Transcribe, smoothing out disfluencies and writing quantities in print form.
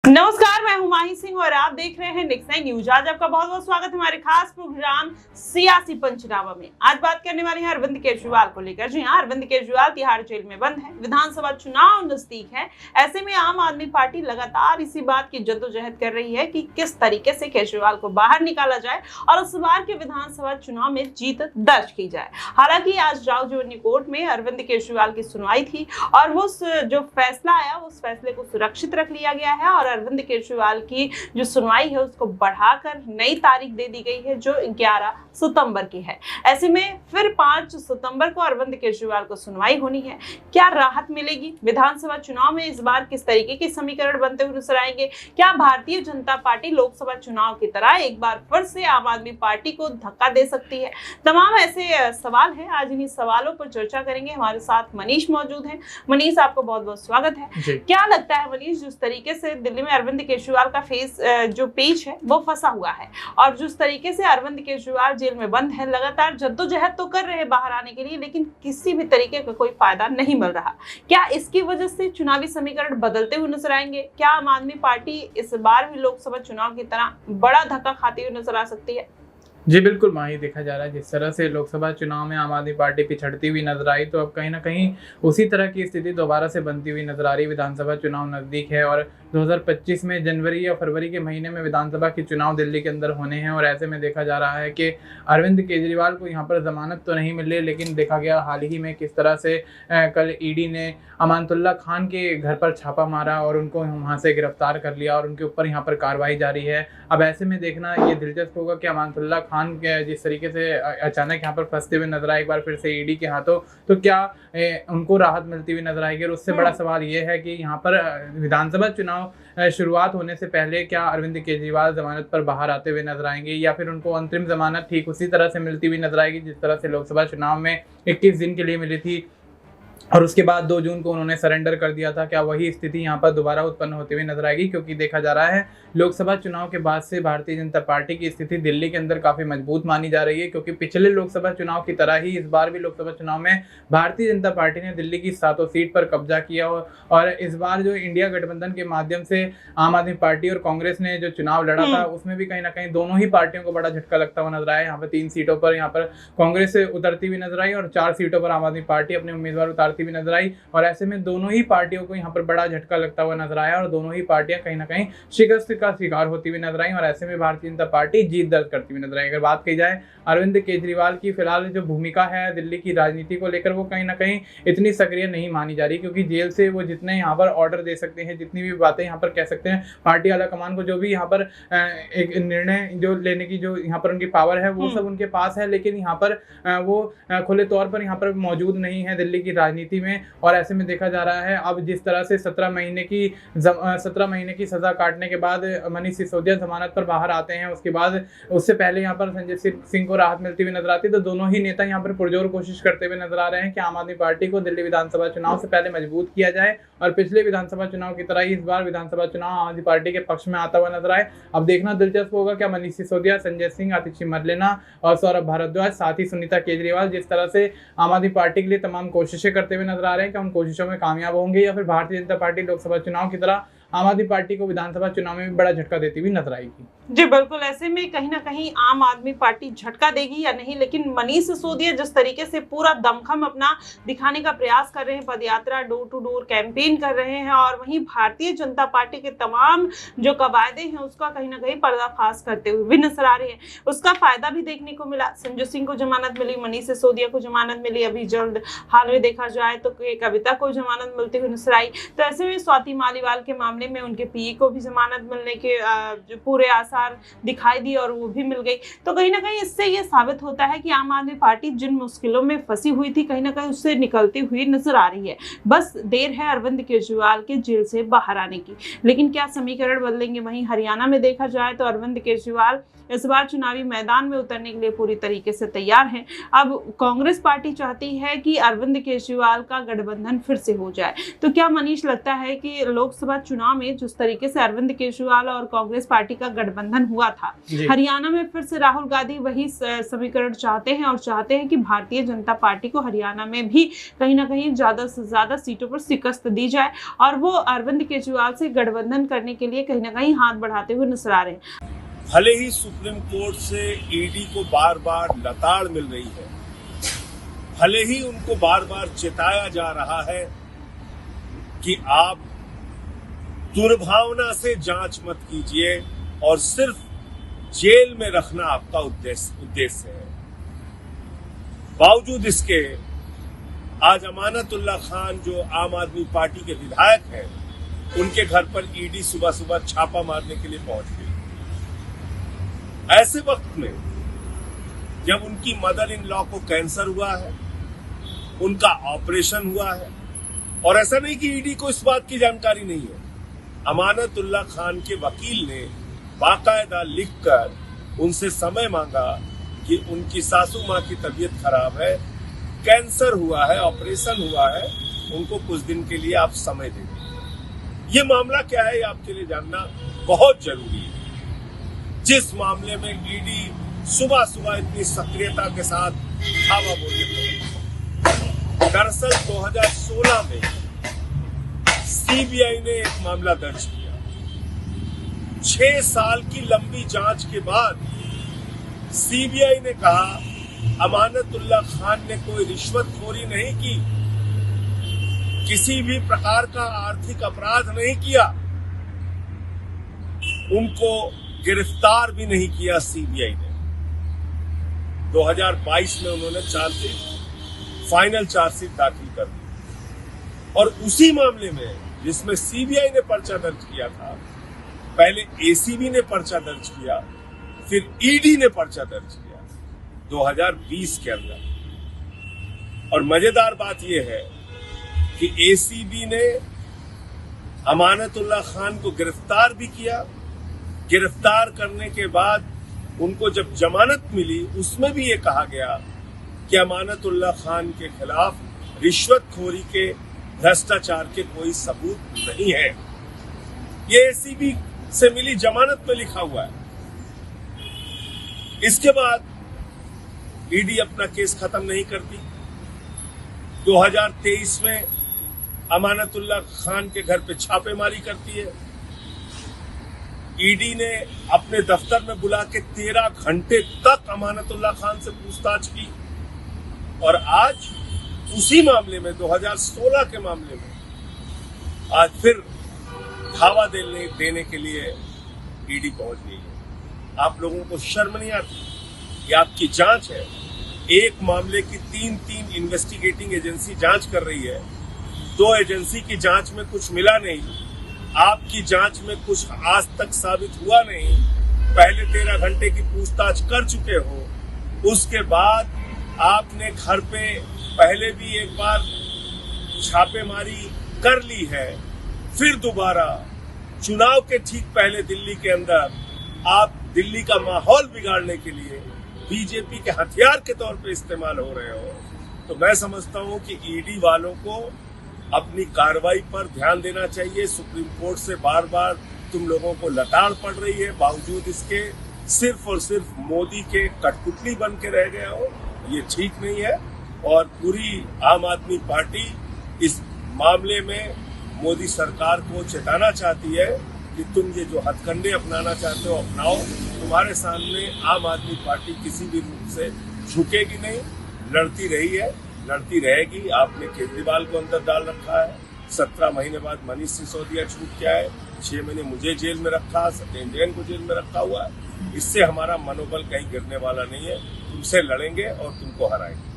नमस्कार, मैं हूं माही सिंह और आप देख रहे हैं नेक्स्ट 9 न्यूज। आज आपका बहुत बहुत स्वागत है हमारे खास प्रोग्राम सियासी पंचनामा में। आज बात करने वाले हैं अरविंद केजरीवाल को लेकर। जी हां, अरविंद केजरीवाल तिहाड़ जेल में बंद है। विधानसभा चुनाव नजदीक है। ऐसे में आम आदमी पार्टी लगातार इसी बात की जद्दोजहद कर रही है कि किस तरीके से केजरीवाल को बाहर निकाला जाए और इस बार के विधानसभा चुनाव में जीत दर्ज की जाए। हालांकि आज राव जोहनी कोर्ट में अरविंद केजरीवाल की सुनवाई थी और वो जो फैसला आया उस फैसले को सुरक्षित रख लिया गया है और अरविंद केजरीवाल की जो सुनवाई है उसको बढ़ाकर नई तारीख दे दी गई है जो 11 सितंबर की है। ऐसे में फिर 5 सितंबर को अरविंद केजरीवाल को सुनवाई होनी है। क्या राहत मिलेगी? विधानसभा चुनाव में इस बार किस तरीके के समीकरण बनते हुए नजर आएंगे? क्या भारतीय जनता पार्टी लोकसभा चुनाव की तरह एक बार फिर से आम आदमी पार्टी को धक्का दे सकती है? तमाम ऐसे सवाल हैं। आज इन्हीं सवालों पर चर्चा करेंगे। हमारे साथ मनीष मौजूद हैं। मनीष, आपको बहुत बहुत स्वागत है। क्या लगता है मनीष, जिस तरीके से दिल्ली में अरविंद केजरीवाल का जो पेज है वो फंसा हुआ है और जिस तरीके से अरविंद केजरीवाल जेल में बंद है, लगातार जद्दोजहद तो कर रहे हैं बाहर आने के लिए, लेकिन किसी भी तरीके का कोई फायदा नहीं मिल रहा। क्या इसकी वजह से चुनावी समीकरण बदलते हुए नजर आएंगे? क्या आम आदमी पार्टी इस बार भी लोकसभा चुनाव की तरह बड़ा धक्का खाते हुए नजर आ सकती है? जी बिल्कुल माही, देखा जा रहा है जिस तरह से लोकसभा चुनाव में आम आदमी पार्टी पिछड़ती हुई नजर आई, तो अब कहीं ना कहीं उसी तरह की स्थिति दोबारा से बनती हुई नजर आ रही। विधानसभा चुनाव नज़दीक है और 2025 में जनवरी या फरवरी के महीने में विधानसभा के चुनाव दिल्ली के अंदर होने हैं और ऐसे में देखा जा रहा है कि अरविंद केजरीवाल को यहाँ पर जमानत तो नहीं मिली, लेकिन देखा गया हाल ही में किस तरह से कल ईडी ने अमानतुल्लाह खान के घर पर छापा मारा और उनको वहाँ से गिरफ्तार कर लिया और उनके ऊपर यहाँ पर कार्रवाई जारी है। अब ऐसे में देखना ये दिलचस्प होगा कि अमानतुल्लाह खान जिस तरीके से अचानक यहाँ पर फंसते हुए नजर आए एक बार फिर से ईडी के हाथों, तो क्या उनको राहत मिलती हुई नजर आएगी? और उससे बड़ा सवाल ये है कि यहाँ पर विधानसभा चुनाव शुरुआत होने से पहले क्या अरविंद केजरीवाल जमानत पर बाहर आते हुए नजर आएंगे या फिर उनको अंतरिम जमानत ठीक उसी तरह से मिलती हुई नजर आएगी जिस तरह से लोकसभा चुनाव में 21 दिन के लिए मिली थी और उसके बाद 2 जून को उन्होंने सरेंडर कर दिया था? क्या वही स्थिति यहाँ पर दोबारा उत्पन्न होती हुई नजर आएगी? क्योंकि देखा जा रहा है लोकसभा चुनाव के बाद से भारतीय जनता पार्टी की स्थिति दिल्ली के अंदर काफी मजबूत मानी जा रही है, क्योंकि पिछले लोकसभा चुनाव की तरह ही इस बार भी लोकसभा चुनाव में भारतीय जनता पार्टी ने दिल्ली की 7 सीट पर कब्जा किया और इस बार जो इंडिया गठबंधन के माध्यम से आम आदमी पार्टी और कांग्रेस ने जो चुनाव लड़ा था उसमें भी कहीं ना कहीं दोनों ही पार्टियों को बड़ा झटका लगता हुआ नजर आया। यहाँ पर 3 सीटों पर यहाँ पर कांग्रेस उतरती हुई नजर आई और 4 सीटों पर आम आदमी पार्टी अपने उम्मीदवार उतारती हुई नजर आई और ऐसे में दोनों ही पार्टियों को यहाँ पर बड़ा झटका लगता हुआ नजर आया और दोनों ही पार्टियां कहीं ना कहीं शिकस्त का शिकार होती हुई नजर आई और ऐसे में भारतीय जनता पार्टी जीत दर्ज करती हुई नजर आई। अगर बात की जाए अरविंद केजरीवाल की फिलहाल जो भूमिका है दिल्ली की राजनीति को लेकर, वो कहीं ना कहीं इतनी सक्रिय नहीं मानी जा रही, क्योंकि जेल से वो जितने यहाँ पर ऑर्डर दे सकते हैं, जितनी भी बातें यहाँ पर कह सकते हैं, पार्टी आला कमान को जो भी यहाँ पर एक निर्णय जो लेने की जो यहाँ पर उनकी पावर है वो सब उनके पास है, लेकिन यहाँ पर वो खुले तौर पर यहाँ पर मौजूद नहीं है दिल्ली की राजनीति में। और ऐसे में देखा जा रहा है अब जिस तरह से 17 महीने की सजा काटने के बाद मनीष सिसोदिया जमानत पर बाहर आते हैं, उसके बाद उससे पहले यहाँ पर संजय सिंह को राहत मिलती हुई नजर आती है, तो दोनों ही नेता यहाँ पर पुरजोर कोशिश करते हुए नजर आ रहे हैं कि आम आदमी पार्टी को दिल्ली विधानसभा चुनाव से पहले मजबूत किया जाए और पिछले विधानसभा चुनाव की तरह ही इस बार विधानसभा चुनाव आम आदमी पार्टी के पक्ष में आता हुआ नजर आए। अब देखना दिलचस्प होगा क्या मनीष सिसोदिया, संजय सिंह, आतिशी मरलेना और सौरभ भारद्वाज, साथ ही सुनीता केजरीवाल जिस तरह से आम आदमी पार्टी के लिए तमाम कोशिशें करते हुए नजर आ रहे हैं, क्या उन कोशिशों में कामयाब होंगे या फिर भारतीय जनता पार्टी लोकसभा चुनाव की तरह आम आदमी पार्टी को विधानसभा चुनाव में भी बड़ा झटका देती हुई नजर आएगी? जी बिल्कुल, ऐसे में कहीं ना कहीं आम आदमी पार्टी झटका देगी या नहीं, लेकिन मनीष सिसोदिया जिस तरीके से पूरा दमखम अपना दिखाने का प्रयास कर रहे हैं, पदयात्रा, डोर टू डोर कैंपेन कर रहे हैं और वहीं भारतीय जनता पार्टी के तमाम जो कवायदे हैं उसका कहीं ना कहीं पर्दाफाश करते हुए भी नजर आ रहे हैं। उसका फायदा भी देखने को मिला। संजय सिंह को जमानत मिली, मनीष सिसोदिया को जमानत मिली, अभी जल्द हाल में देखा जाए तो कविता को जमानत मिलती हुई नजर आई। तो ऐसे में स्वाति मालीवाल के मामले में उनके पीए को भी जमानत मिलने के जो पूरे आसार दिखाई दिए और वो भी मिल गई। तो कहीं ना कहीं इससे ये साबित होता है कि आम आदमी पार्टी जिन मुश्किलों में फंसी हुई थी कहीं ना कहीं उससे निकलती हुई नजर आ रही है। बस देर है अरविंद केजरीवाल के जेल से बाहर आने की। लेकिन क्या समीकरण बदलेंगे? वहीं हरियाणा में देखा जाए तो अरविंद केजरीवाल इस बार चुनावी मैदान में उतरने के लिए पूरी तरीके से तैयार हैं। अब कांग्रेस पार्टी चाहती है कि अरविंद केजरीवाल का गठबंधन फिर से हो जाए। तो क्या मनीष लगता है कि लोकसभा चुनाव चुनाव में जिस तरीके से अरविंद केजरीवाल और कांग्रेस पार्टी का गठबंधन हुआ था, हरियाणा में फिर से राहुल गांधी वही समीकरण चाहते हैं और चाहते हैं कि भारतीय जनता पार्टी को हरियाणा में भी कहीं ना कहीं ज्यादा से ज्यादा सीटों पर शिकस्त दी जाए और वो अरविंद केजरीवाल से गठबंधन करने के लिए कहीं ना कहीं हाथ बढ़ाते हुए नजर आ रहे हैं। भले ही सुप्रीम कोर्ट से ईडी को बार बार लताड़ मिल रही है, भले ही उनको बार बार चेताया जा रहा है कि आप दुर्भावना से जांच मत कीजिए और सिर्फ जेल में रखना आपका उद्देश्य है, बावजूद इसके आज अमानतुल्लाह खान जो आम आदमी पार्टी के विधायक हैं, उनके घर पर ईडी सुबह सुबह छापा मारने के लिए पहुंच गई। ऐसे वक्त में जब उनकी मदर इन लॉ को कैंसर हुआ है, उनका ऑपरेशन हुआ है, और ऐसा नहीं कि ईडी को इस बात की जानकारी नहीं है, अमानतुल्लाह खान के वकील ने बाकायदा लिखकर उनसे समय मांगा कि उनकी सासू माँ की तबीयत खराब है, कैंसर हुआ है, ऑपरेशन हुआ है, उनको कुछ दिन के लिए आप समय दें। ये मामला क्या है, आपके लिए जानना बहुत जरूरी है। जिस मामले में ईडी सुबह सुबह इतनी सक्रियता के साथ धावा बोलने लगी, दरअसल 2016 में सीबीआई ने एक मामला दर्ज किया। 6 साल की लंबी जांच के बाद सीबीआई ने कहा अमानतुल्लाह खान ने कोई रिश्वतखोरी नहीं की, किसी भी प्रकार का आर्थिक अपराध नहीं किया, उनको गिरफ्तार भी नहीं किया सीबीआई ने। 2022 में उन्होंने फाइनल चार्जशीट दाखिल कर दी और उसी मामले में जिसमें सीबीआई ने पर्चा दर्ज किया था, पहले एसीबी ने पर्चा दर्ज किया, फिर ईडी ने पर्चा दर्ज किया 2020 के अंदर। और मजेदार बात यह है कि एसीबी ने अमानतुल्लाह खान को गिरफ्तार भी किया। गिरफ्तार करने के बाद उनको जब जमानत मिली, उसमें भी ये कहा गया कि अमानतुल्लाह खान के खिलाफ रिश्वतखोरी के, भ्रष्टाचार के कोई सबूत नहीं है। ये एसीबी से मिली जमानत में लिखा हुआ है। इसके बाद ईडी अपना केस खत्म नहीं करती। 2023 में अमानतुल्लाह खान के घर पे छापेमारी करती है। ईडी ने अपने दफ्तर में बुला के 13 घंटे तक अमानतुल्लाह खान से पूछताछ की और आज उसी मामले में 2016 के मामले में आज फिर धावा देने के लिए ईडी पहुंच गई है। आप लोगों को शर्म नहीं आती? ये आपकी जांच है। एक मामले की 3 इन्वेस्टिगेटिंग एजेंसी जांच कर रही है। 2 एजेंसी की जांच में कुछ मिला नहीं, आपकी जांच में कुछ आज तक साबित हुआ नहीं। पहले 13 घंटे की पूछताछ कर चुके हो, उसके बाद आपने घर पे पहले भी एक बार छापेमारी कर ली है, फिर दोबारा चुनाव के ठीक पहले दिल्ली के अंदर आप दिल्ली का माहौल बिगाड़ने के लिए बीजेपी के हथियार के तौर पे इस्तेमाल हो रहे हो। तो मैं समझता हूं कि ईडी वालों को अपनी कार्रवाई पर ध्यान देना चाहिए। सुप्रीम कोर्ट से बार बार तुम लोगों को लताड़ पड़ रही है, बावजूद इसके सिर्फ और सिर्फ मोदी के कठपुतली बन के रह गए हो। ये ठीक नहीं है और पूरी आम आदमी पार्टी इस मामले में मोदी सरकार को चेताना चाहती है कि तुम ये जो हथकंडे अपनाना चाहते हो अपनाओ। तुम्हारे सामने आम आदमी पार्टी किसी भी रूप से झुकेगी नहीं, लड़ती रही है, लड़ती रहेगी। आपने केजरीवाल को अंदर डाल रखा है, 17 महीने बाद मनीष सिसोदिया छूट के आए, 6 महीने मुझे जेल में रखा, सत्येंद्र जैन को जेल में रखा हुआ है। इससे हमारा मनोबल कहीं गिरने वाला नहीं है। तुमसे लड़ेंगे और तुमको हराएंगे।